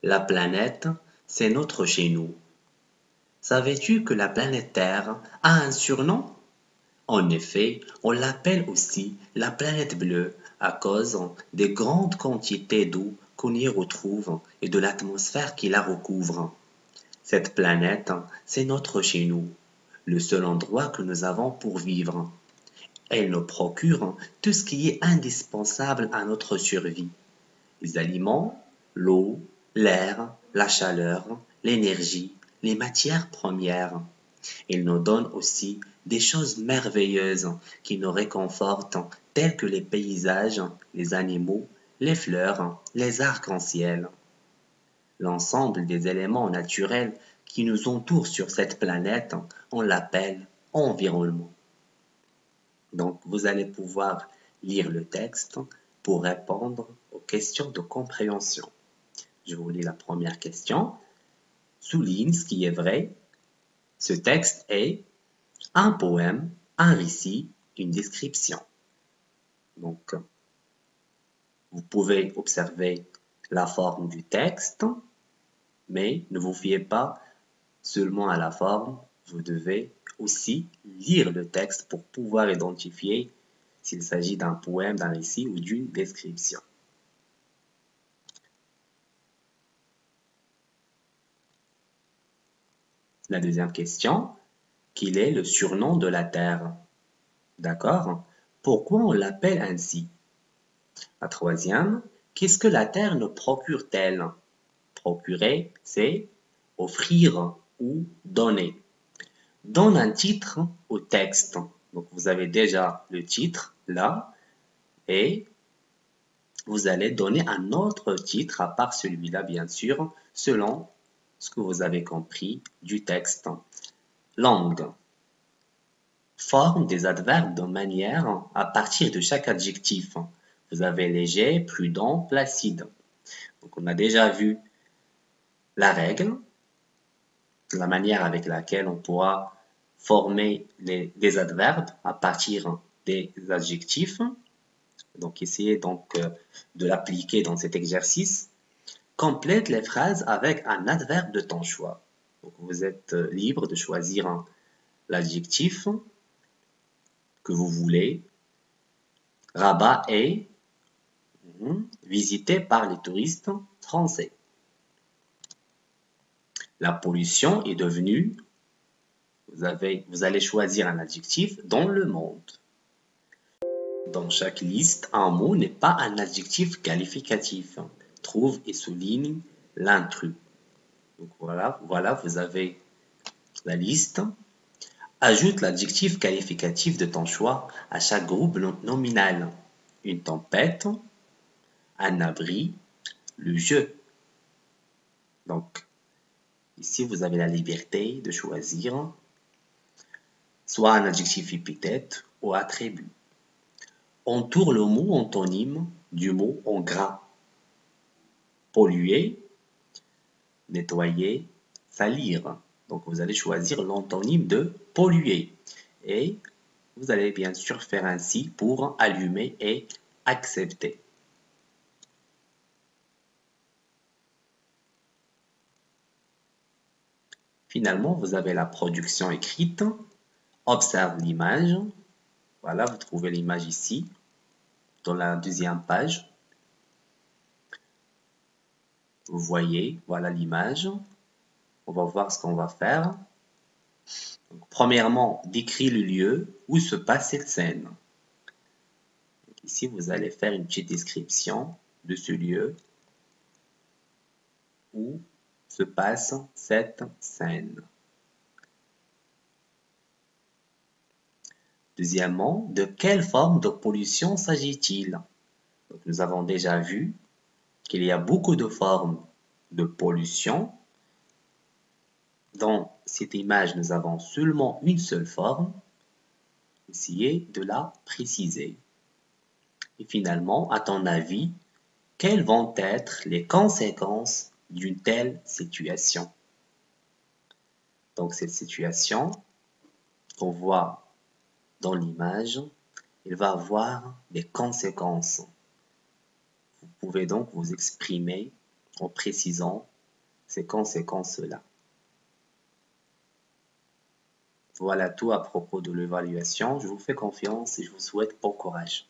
La planète, c'est notre chez nous. Savais-tu que la planète Terre a un surnom? En effet, on l'appelle aussi la planète bleue à cause des grandes quantités d'eau qu'on y retrouve et de l'atmosphère qui la recouvre. Cette planète, c'est notre chez nous, le seul endroit que nous avons pour vivre. Elle nous procure tout ce qui est indispensable à notre survie. Les aliments, l'eau, l'air, la chaleur, l'énergie, les matières premières. Il nous donne aussi des choses merveilleuses qui nous réconfortent, telles que les paysages, les animaux, les fleurs, les arcs-en-ciel. L'ensemble des éléments naturels qui nous entourent sur cette planète, on l'appelle environnement. Donc, vous allez pouvoir lire le texte pour répondre aux questions de compréhension. Je vous lis la première question. Souligne ce qui est vrai. Ce texte est un poème, un récit, une description. Donc, vous pouvez observer la forme du texte, mais ne vous fiez pas seulement à la forme, vous devez aussi lire le texte pour pouvoir identifier s'il s'agit d'un poème, d'un récit ou d'une description. La deuxième question, quel est le surnom de la Terre? D'accord? Pourquoi on l'appelle ainsi? La troisième, qu'est-ce que la Terre nous procure-t-elle? Procurer, c'est offrir ou donner. Donne un titre au texte. Donc vous avez déjà le titre là et vous allez donner un autre titre à part celui-là bien sûr selon ce que vous avez compris du texte. Langue. Forme des adverbes de manière à partir de chaque adjectif. Vous avez léger, prudent, placide. Donc on a déjà vu la règle, la manière avec laquelle on pourra former des adverbes à partir des adjectifs. Donc, essayez donc de l'appliquer dans cet exercice. Complète les phrases avec un adverbe de ton choix. Donc, vous êtes libre de choisir l'adjectif que vous voulez. Rabat est visité par les touristes français. La pollution est devenue, vous allez choisir un adjectif dans le monde. Dans chaque liste, un mot n'est pas un adjectif qualificatif. Trouve et souligne l'intrus. Donc voilà, vous avez la liste. Ajoute l'adjectif qualificatif de ton choix à chaque groupe nominal. Une tempête, un abri, le jeu. Donc, ici, vous avez la liberté de choisir soit un adjectif épithète ou attribut. Entoure le mot antonyme du mot en gras. Polluer, nettoyer, salir. Donc vous allez choisir l'antonyme de polluer. Et vous allez bien sûr faire ainsi pour allumer et accepter. Finalement, vous avez la production écrite. Observe l'image. Voilà, vous trouvez l'image ici, dans la deuxième page. Vous voyez, voilà l'image. On va voir ce qu'on va faire. Donc, premièrement, décris le lieu où se passe cette scène. Donc, ici, vous allez faire une petite description de ce lieu où se passe cette scène. Deuxièmement, de quelle forme de pollution s'agit-il? Nous avons déjà vu qu'il y a beaucoup de formes de pollution. Dans cette image, nous avons seulement une seule forme. Essayez de la préciser. Et finalement, à ton avis, quelles vont être les conséquences d'une telle situation? Donc cette situation qu'on voit dans l'image, il va avoir des conséquences. Vous pouvez donc vous exprimer en précisant ces conséquences-là. Voilà tout à propos de l'évaluation. Je vous fais confiance et je vous souhaite bon courage.